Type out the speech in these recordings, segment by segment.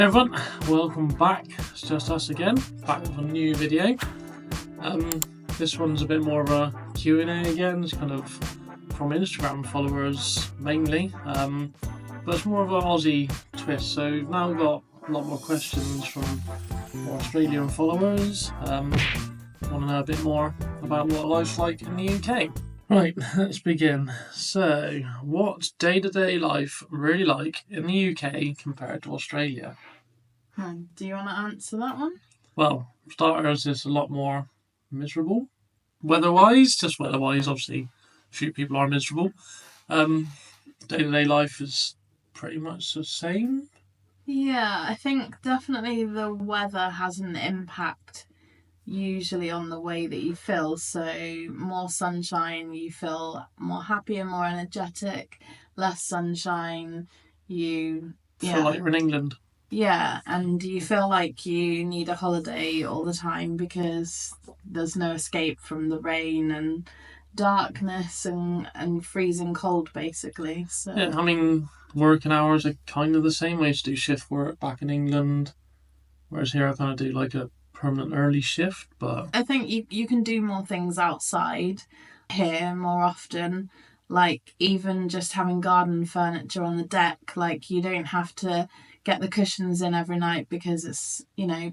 Hey everyone, welcome back. It's just us again, back with a new video. This one's a bit more of a Q&A again. It's kind of from Instagram followers mainly, but it's more of an Aussie twist. So we've now got a lot more questions from our Australian followers. Want to know a bit more about what life's like in the UK. Right, let's begin. So, what's day-to-day life really like in the UK compared to Australia? Do you want to answer that one? Well, starters, it's a lot more miserable. Weather-wise, obviously, a few people are miserable. Day-to-day life is pretty much the same. Yeah, I think definitely the weather has an impact usually on the way that you feel. So more sunshine, you feel more happy and more energetic. Less sunshine, you Feel like you're in England. Yeah, and you feel like you need a holiday all the time because there's no escape from the rain and darkness and freezing cold, basically. So Yeah, I mean, working hours are kind of the same. I used to do shift work back in England, whereas here I kind of do like a permanent early shift, but I think you can do more things outside here more often. Like even just having garden furniture on the deck, like you don't have to get the cushions in every night because it's,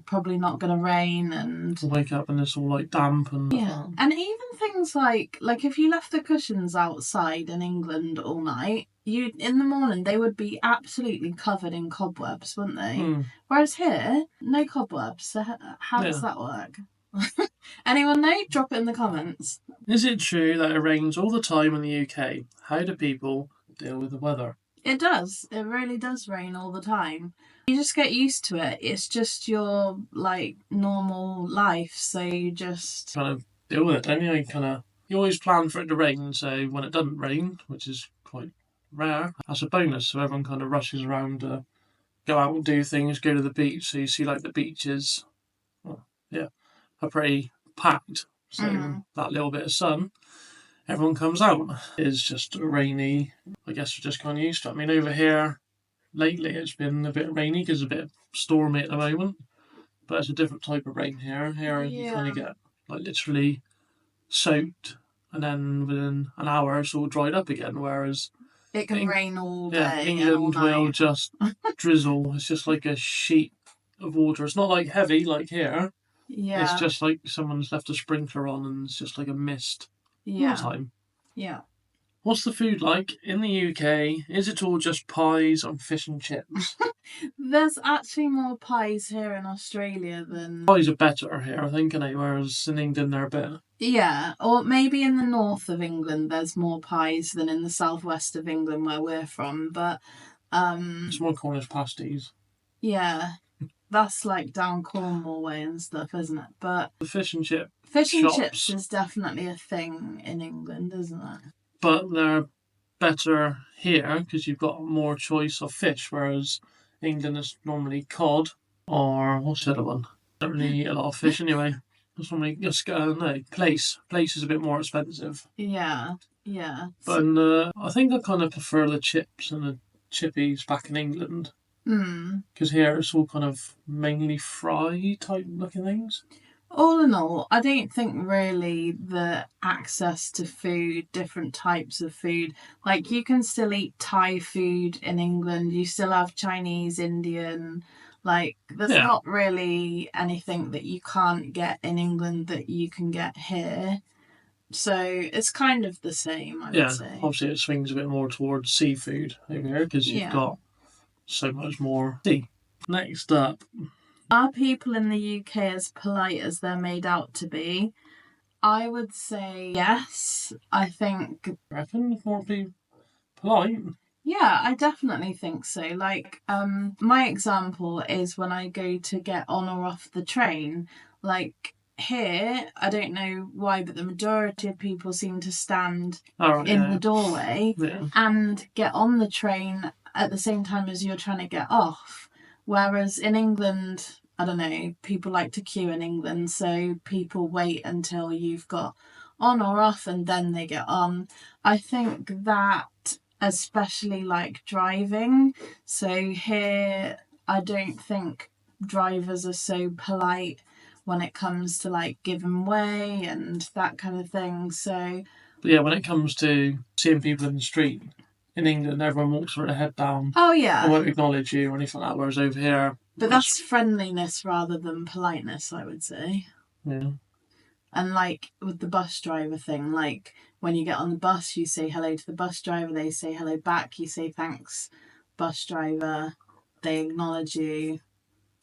probably not going to rain and wake up and it's all like damp and and even things like if you left the cushions outside in England all night, you in the morning they would be absolutely covered in cobwebs, wouldn't they? Whereas here, no cobwebs. So how does that work? Anyone know? Drop it in the comments. Is it true that it rains all the time in the UK? How do people deal with the weather? It does. It really does rain all the time. You just get used to it. It's just your normal life, so you just kind of deal with it, don't you? You always plan for it to rain, so when it doesn't rain, which is quite rare, that's a bonus. So everyone kind of rushes around to go out and do things, go to the beach. So you see like the beaches, are pretty packed. So that little bit of sun, everyone comes out. It's just rainy. I guess we're just kind of used to it. I mean, over here lately it's been a bit rainy because it's a bit stormy at the moment, but it's a different type of rain here. Here you kind of get like literally soaked, and then within an hour it's all dried up again. Whereas it can rain all day. England will just drizzle. It's just like a sheet of water. It's not like heavy like here. Yeah. It's just like someone's left a sprinkler on and it's just like a mist all the time. Yeah. What's the food like in the UK? Is it all just pies and fish and chips? There's actually more pies here in Australia than... Pies are better here, I think, whereas in England they're a bit... Yeah, or maybe in the north of England there's more pies than in the southwest of England where we're from, but... It's more Cornish pasties. Yeah. That's like down Cornwall way and stuff, isn't it? But the fish and chips is definitely a thing in England, isn't it? But they're better here because you've got more choice of fish, whereas England is normally cod or what's the other one? Don't really eat a lot of fish anyway. It's normally just plaice. Plaice is a bit more expensive. Yeah. But I think I kind of prefer the chips and the chippies back in England. Because here it's all kind of mainly fry type looking things. All in all, I don't think really the access to food, different types of food, like you can still eat Thai food in England, you still have Chinese, Indian, there's not really anything that you can't get in England that you can get here. So it's kind of the same, I would say. Obviously it swings a bit more towards seafood over here because you've got so much more sea. Next up. Are people in the UK as polite as they're made out to be? I would say yes. I think... Reckon more be polite? Yeah, I definitely think so. My example is when I go to get on or off the train. Here, I don't know why, but the majority of people seem to stand in the doorway and get on the train at the same time as you're trying to get off. Whereas in England, I don't know, people like to queue in England, so people wait until you've got on or off and then they get on. I think that especially driving. So here, I don't think drivers are so polite when it comes to like giving way and that kind of thing. So But yeah, when it comes to seeing people in the street in England, everyone walks with their head down. oh They yeah, won't acknowledge you or anything like that. Whereas over here, but that's friendliness rather than politeness, I would say. yeah. And like with the bus driver thing, like when you get on the bus, you say hello to the bus driver, they say hello back, you say thanks, bus driver, they acknowledge you.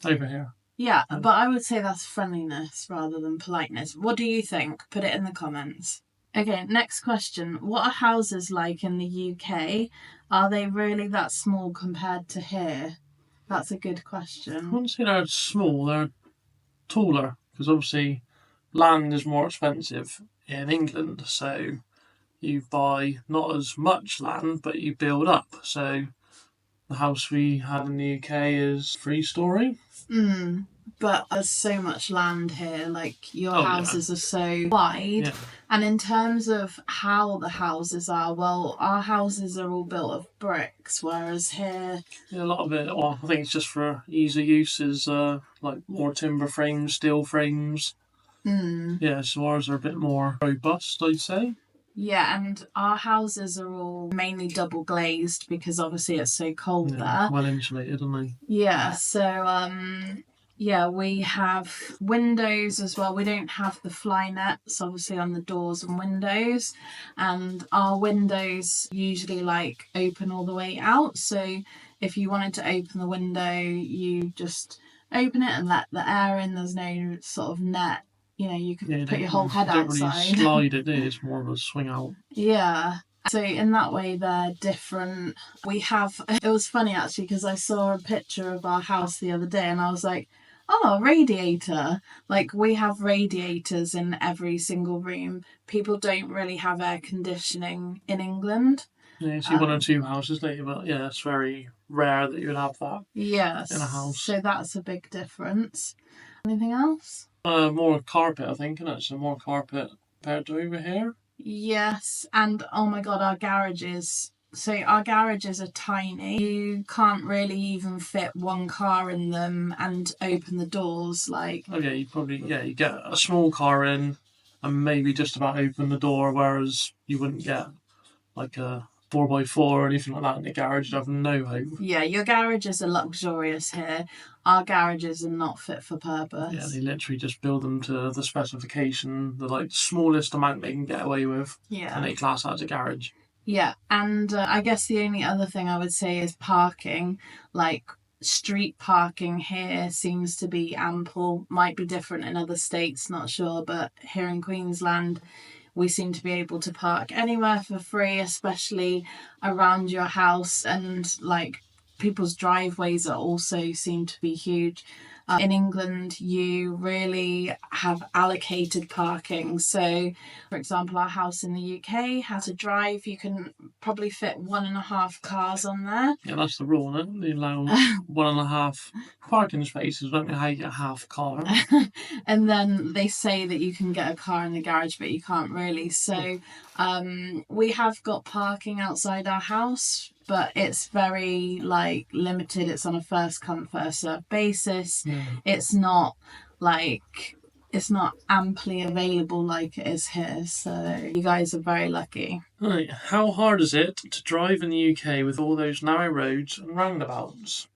Over here. Yeah, but I would say that's friendliness rather than politeness. What do you think? Put it in the comments. Okay, next question. What are houses like in the UK? Are they really that small compared to here? That's a good I question. wouldn't say they're small, they're taller, because obviously land is more expensive in England, so you buy not as much land, but you build up. So the house we had in the UK is 3-storey. But there's so much land here, like your Oh, yeah. houses are so wide. Yeah. And in terms of how the houses are, well, our houses are all built of bricks, whereas here, Yeah, a lot of it, well, I think it's just for easy use, is like more timber frames, steel frames. Yeah, so ours are a bit more robust, I'd say. yeah, and our houses are all mainly double glazed because obviously it's so cold there. Well insulated, aren't they? Yeah, so yeah, we have windows as well. We don't have the fly nets obviously on the doors and windows, and our windows usually like open all the way out. So if you wanted to open the window, you just open it and let the air in. There's no sort of net. You know, you could put your whole head don't outside. really slide it, it's more of a swing out. Yeah. So in that way, they're different. We have. It was funny actually because I saw a picture of our house the other day, and I was like, "Oh, a radiator!" Like we have radiators in every single room. People don't really have air conditioning in England. Yeah, you see one or two houses later, but yeah, it's very rare that you'd have that. Yes. In a house. So that's a big difference. Anything else? More carpet, I think, isn't it? So more carpet compared to over here. Yes, and oh my god, our garages. So our garages are tiny. You can't really even fit one car in them and open the doors. Like, oh yeah, you get a small car in and maybe just about open the door, whereas you wouldn't get like a 4x4 or anything like that in the garage. You'd have no hope. Yeah, your garages are luxurious here. Our garages are not fit for purpose. Yeah, they literally just build them to the specification, the like smallest amount they can get away with. Yeah. And they class that as a garage. Yeah, and I guess the only other thing I would say is parking. Like, street parking here seems to be ample. Might be different in other states, not sure, but here in Queensland, we seem to be able to park anywhere for free, especially around your house, and like people's driveways are also seem to be huge. In England, you really have allocated parking. So, for example, our house in the UK has a drive. You can probably fit 1.5 cars on there. Yeah, that's the rule, isn't it? They allow 1.5 parking spaces. I don't know how you get half a car. And then they say that you can get a car in the garage, but you can't really. So we have got parking outside our house, but it's very like limited. It's on a first come first served basis. Yeah. It's not amply available like it is here. So you guys are very lucky. Right, how hard is it to drive in the UK with all those narrow roads and roundabouts?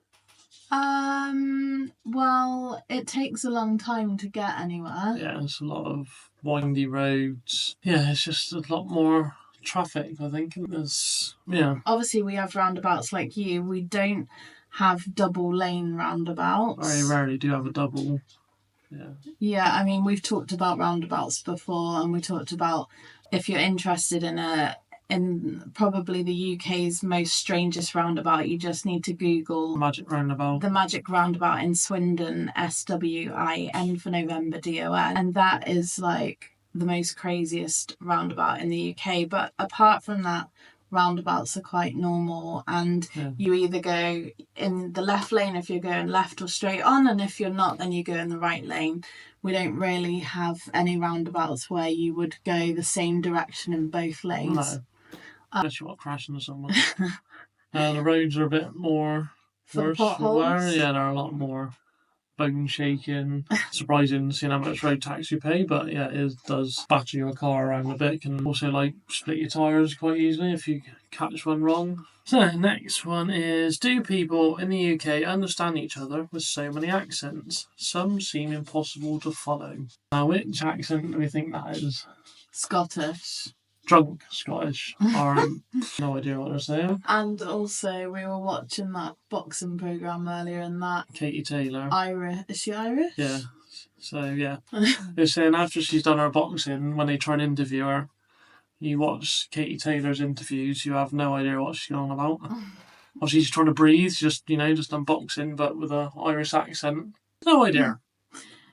Well, it takes a long time to get anywhere. Yeah, it's a lot of windy roads. Yeah, it's just a lot more traffic, I think. Obviously, we have roundabouts like you. We don't have double lane roundabouts. Very rarely do have a double. Yeah. Yeah, I mean, we've talked about roundabouts before, and we talked about if you're interested in probably the UK's most strangest roundabout, you just need to Google Magic roundabout. The magic roundabout in Swindon, SWIN for November, DON. And that is like the most craziest roundabout in the UK. But apart from that, roundabouts are quite normal, and you either go in the left lane if you're going left or straight on, and if you're not, then you go in the right lane. We don't really have any roundabouts where you would go the same direction in both lanes. No. Unless you want to crash into someone. The roads are a bit more For the worse for wear. potholes. Yeah, they're a lot more bone shaking. Surprising seeing how much road tax you pay, but yeah, it does batter your car around a bit. Can also like split your tyres quite easily if you catch one wrong. So next one is, do people in the UK understand each other with so many accents? Some seem impossible to follow. Now, which accent do we think that is? Scottish. Drunk Scottish. Or no idea what they're saying. And also, we were watching that boxing programme earlier, and that Katie Taylor. Irish. Is she Irish? Yeah. So yeah, they're saying after she's done her boxing, when they try and interview her, you watch Katie Taylor's interviews, you have no idea what she's going on about. Or she's trying to breathe, just unboxing, but with an Irish accent. No idea.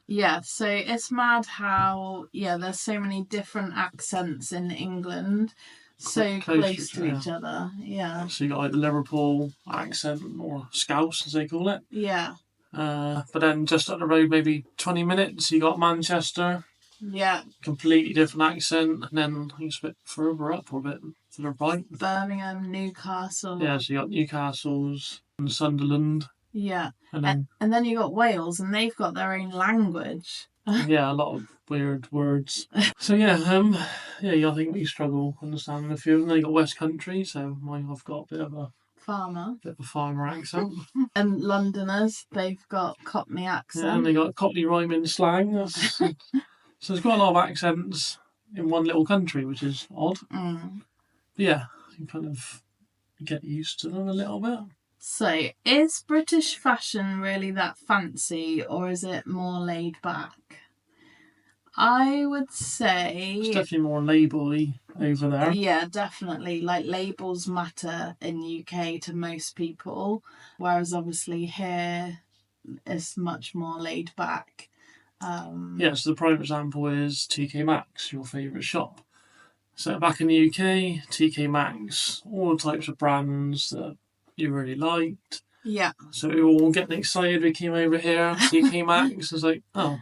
Yeah, so it's mad how there's so many different accents in England, so close to each other. Yeah. So you got like the Liverpool accent, or Scouse as they call it. Yeah. But then just up the road, maybe 20 minutes, you got Manchester. Yeah. Completely different accent, and then I think it's a bit further up or a bit to the right. Birmingham, Newcastle. Yeah, so you got Newcastle's and Sunderland. Yeah. And then you got Wales, and they've got their own language. Yeah, a lot of weird words. So yeah, I think we struggle understanding a few of them. Then you got West Country, so I've got a bit of a farmer accent. And Londoners, they've got Cockney accent. Yeah, and they got Cockney rhyming slang. So there's quite a lot of accents in one little country, which is odd. Mm. But yeah, you kind of get used to them a little bit. So, is British fashion really that fancy, or is it more laid back? I would say it's definitely more label-y over there. Yeah, definitely. Like, labels matter in UK to most people, whereas obviously here it's much more laid back. Yeah, so the prime example is TK Maxx, your favourite shop. So back in the UK, TK Maxx, all the types of brands that you really liked. Yeah. So we were all getting excited. We came over here, TK Maxx. It's like, oh,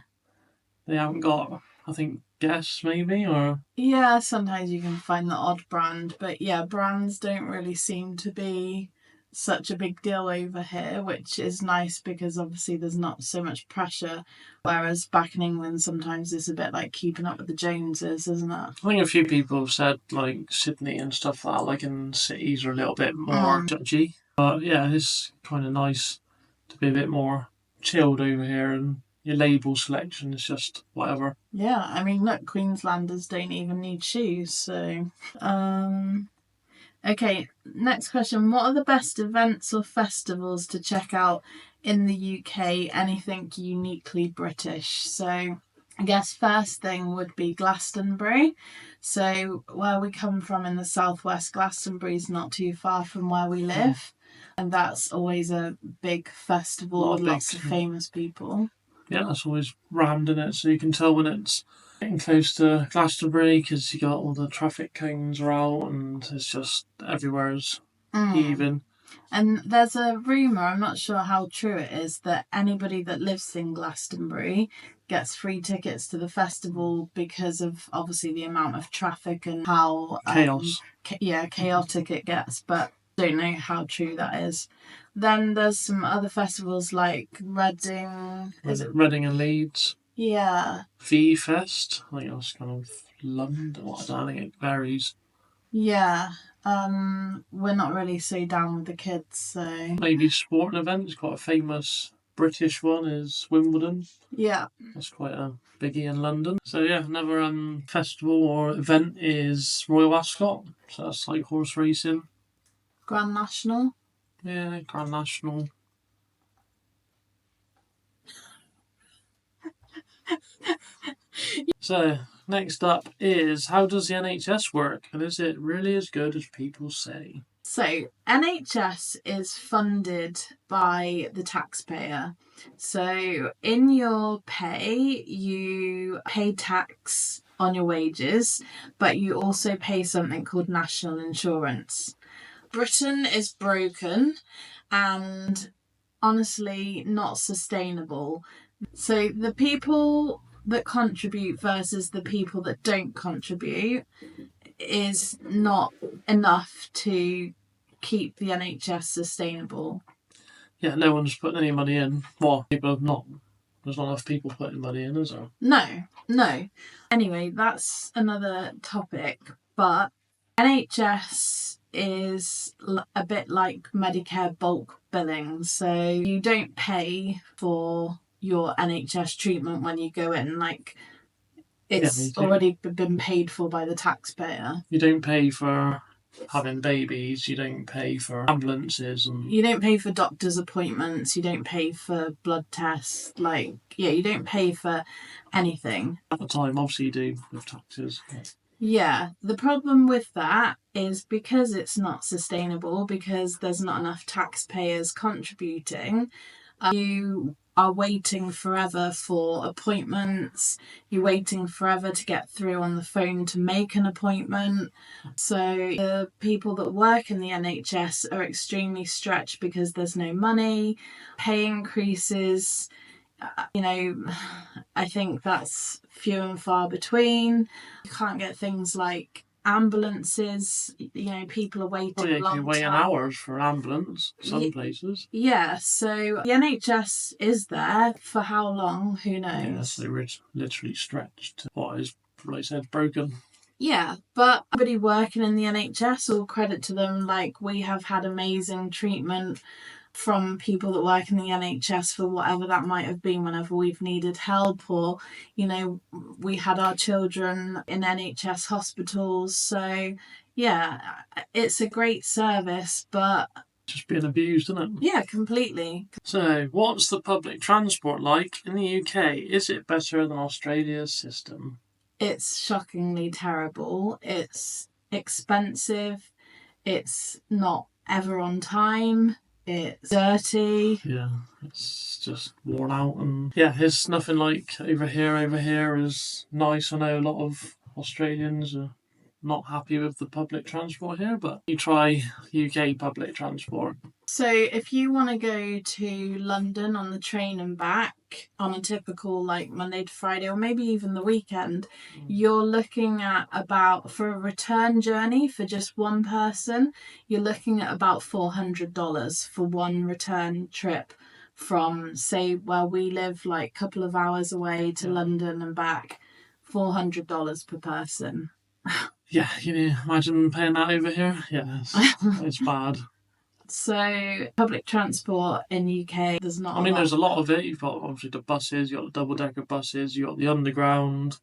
they haven't got, I think, Guess maybe, or yeah, sometimes you can find the odd brand, but yeah, brands don't really seem to be such a big deal over here, which is nice because obviously there's not so much pressure, whereas back in England sometimes it's a bit like keeping up with the Joneses, isn't it? I think a few people have said like Sydney and stuff like that, like in cities are a little bit more judgy, but yeah, it's kind of nice to be a bit more chilled over here, and your label selection is just whatever. Yeah, I mean, look, Queenslanders don't even need shoes, so okay, next question. What are the best events or festivals to check out in the UK? Anything uniquely British? So I guess first thing would be Glastonbury. So where we come from in the southwest, Glastonbury's not too far from where we live. And that's always a big festival with lots of famous people. Yeah, that's always rammed in it, so you can tell when it's getting close to Glastonbury because you got all the traffic cones are out and it's just everywhere's heaving. And there's a rumour, I'm not sure how true it is, that anybody that lives in Glastonbury gets free tickets to the festival because of obviously the amount of traffic and how chaotic it gets, but don't know how true that is. Then there's some other festivals like Reading. Is it Reading and Leeds? Yeah. V-Fest. I think that's kind of London. I don't think it varies. Yeah. We're not really so down with the kids, so... Maybe sporting events. Quite a famous British one is Wimbledon. Yeah. That's quite a biggie in London. So yeah, another festival or event is Royal Ascot. So that's like horse racing. Grand National. Yeah, Grand National. So, next up is, how does the NHS work? And is it really as good as people say? So, NHS is funded by the taxpayer. So, in your pay, you pay tax on your wages, but you also pay something called national insurance. Britain is broken and honestly not sustainable. So the people that contribute versus the people that don't contribute is not enough to keep the NHS sustainable. yeah, no one's putting any money in. Well, people have not. There's not enough people putting money in, is there? No. Anyway, that's another topic, but NHS is a bit like Medicare bulk billing. So you don't pay for your NHS treatment when you go in. Like, it's already been paid for by the taxpayer. You don't pay for having babies, you don't pay for ambulances, and you don't pay for doctor's appointments, you don't pay for blood tests, you don't pay for anything. At the time, obviously you do with taxes. Yeah, the problem with that is because it's not sustainable, because there's not enough taxpayers contributing, you are waiting forever for appointments, you're waiting forever to get through on the phone to make an appointment. So the people that work in the NHS are extremely stretched because there's no money, pay increases. I think that's few and far between. You can't get things like ambulances. People are waiting a long time. You're waiting hours for an ambulance some places. Yeah, so the NHS is there for how long? Who knows? Yeah, so they were literally stretched. What is, like I said, broken. Yeah, but everybody working in the NHS, all credit to them. We have had amazing treatment from people that work in the NHS for whatever that might have been whenever we've needed help, or we had our children in NHS hospitals. So yeah, it's a great service, but just being abused, isn't it? Yeah, completely. So what's the public transport like in the UK? Is it better than Australia's system? It's shockingly terrible. It's expensive. It's not ever on time. It's dirty. Yeah, it's just worn out, and yeah, it's nothing like over here. Over here is nice. I know a lot of Australians are not happy with the public transport here, but you try UK public transport. So if you want to go to London on the train and back on a typical Monday to Friday, or maybe even the weekend, you're looking at about, for a return journey for just one person, you're looking at about $400 for one return trip from, say, where we live, a couple of hours away to London and back. $400 per person. Yeah, imagine paying that over here. Yeah, it's bad. So public transport in UK, there's not. There's a lot of it. You've got obviously the buses, you've got the double-decker buses, you've got the underground,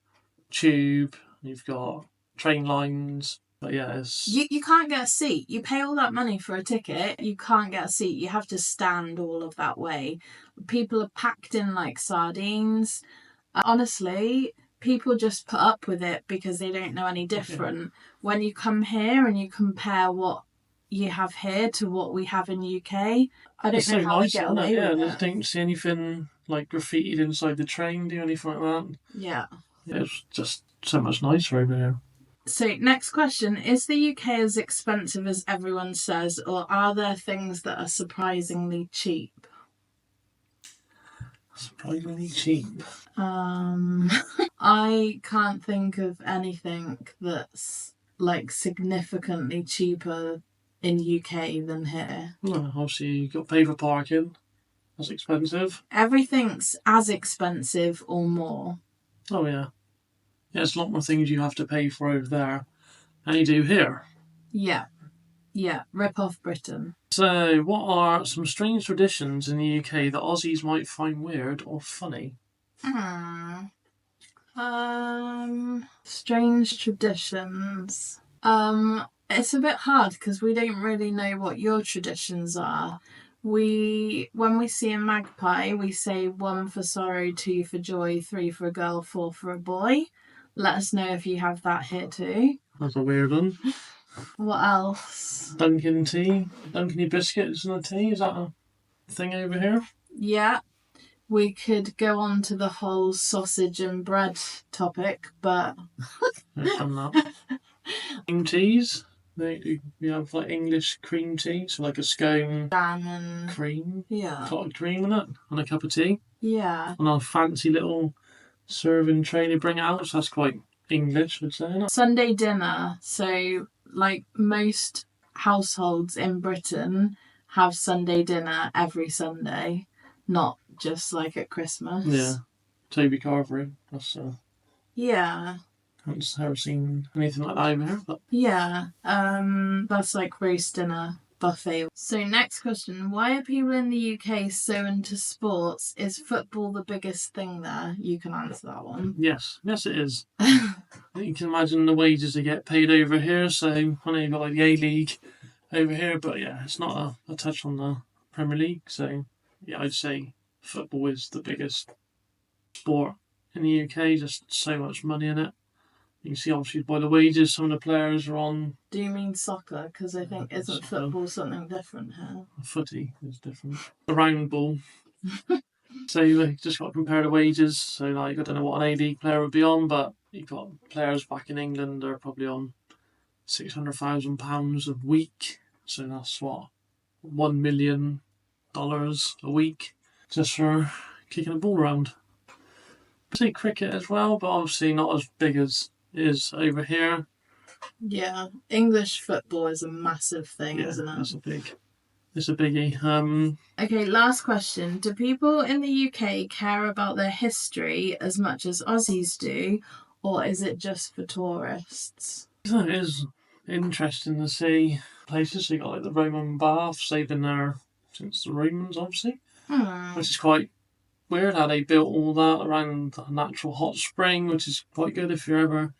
tube, you've got train lines. But yeah, you can't get a seat. You pay all that money for a ticket, you can't get a seat. You have to stand all of that way. People are packed in like sardines. Honestly, people just put up with it because they don't know any different. Yeah. When you come here and you compare what you have here to what we have in UK, I don't know how we get away with it. Yeah, I don't see anything like graffitied inside the train, do anything like that. Yeah. It's just so much nicer over here. So next question, is the UK as expensive as everyone says, or are there things that are surprisingly cheap? Surprisingly cheap? I can't think of anything that's significantly cheaper in UK than here. Well, obviously you've got to pay for parking. That's expensive. Everything's as expensive or more. Oh yeah. Yeah, there's a lot more things you have to pay for over there than you do here. Yeah. Yeah, rip off Britain. So, what are some strange traditions in the UK that Aussies might find weird or funny? Strange traditions. It's a bit hard because we don't really know what your traditions are. When we see a magpie, we say 1 for sorrow, 2 for joy, 3 for a girl, 4 for a boy. Let us know if you have that here too. That's a weird one. What else? Dunkin' tea? Dunkin' biscuits and a tea? Is that a thing over here? Yeah. We could go on to the whole sausage and bread topic, but... Done that. Cream teas? We have English cream tea, so a scone, jam and cream, clotted cream in it, and a cup of tea. Yeah. And a fancy little serving tray to bring it out, so that's quite English, I'd say. Isn't it? Sunday dinner. So, most households in Britain have Sunday dinner every Sunday, not just like at Christmas. Yeah. Toby Carvery. That's Yeah. haven't ever seen anything like that over here, but Yeah. That's like roast dinner buffet. So next question, why are people in the UK so into sports? Is football the biggest thing there? You can answer that one. yes, it is. You can imagine the wages they get paid over here. So I know you've got like the A-League over here, but yeah, it's not a touch on the Premier League. So yeah, I'd say football is the biggest sport in the UK. Just so much money in it. You can see obviously by the wages some of the players are on. Do you mean soccer? Because I think isn't football something different here? Footy is different. The round ball. So you just got to compare the wages. So like I don't know what an A-League player would be on, but you've got players back in England are probably on £600,000 a week. So that's what $1 million a week just for kicking a ball around. I say cricket as well, but obviously not as big as it is over here. Yeah, English football is a massive thing, isn't it? It's a biggie. Okay, last question. Do people in the UK care about their history as much as Aussies do, or is it just for tourists? It is interesting to see places. So you got like the Roman baths, they've been there since the Romans, obviously, which is quite weird how they built all that around a natural hot spring, which is quite good if you're ever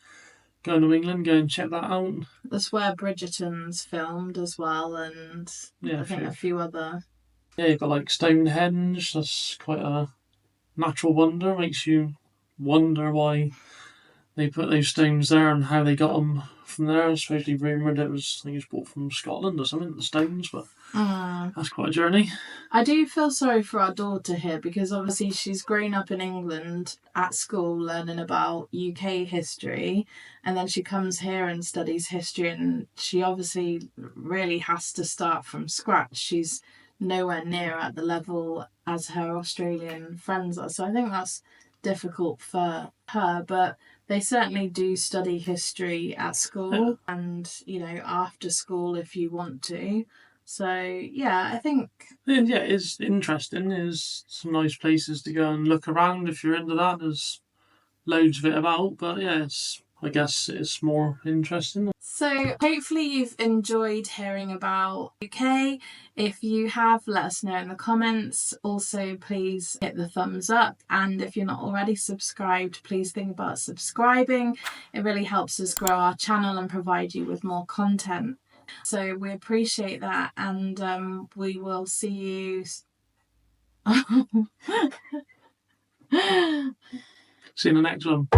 going to England. Go and check that out. That's where Bridgerton's filmed as well, and Yeah, I think a few other. Yeah, you've got like Stonehenge. That's quite a natural wonder. Makes you wonder why they put those stones there and how they got them from there. Especially rumoured it was, I think it was brought from Scotland or something, the stones, but that's quite a journey. I do feel sorry for our daughter here because obviously she's grown up in England at school learning about UK history, and then she comes here and studies history, and she obviously really has to start from scratch. She's nowhere near at the level as her Australian friends are. So I think that's difficult for her, but they certainly do study history at school and, after school if you want to. So, yeah, I think... Yeah, it's interesting. There's some nice places to go and look around if you're into that. There's loads of it about, but yeah, I guess it's more interesting. So hopefully you've enjoyed hearing about UK. If you have, let us know in the comments. Also, please hit the thumbs up. And if you're not already subscribed, please think about subscribing. It really helps us grow our channel and provide you with more content. So we appreciate that, and we will see you... See you in the next one.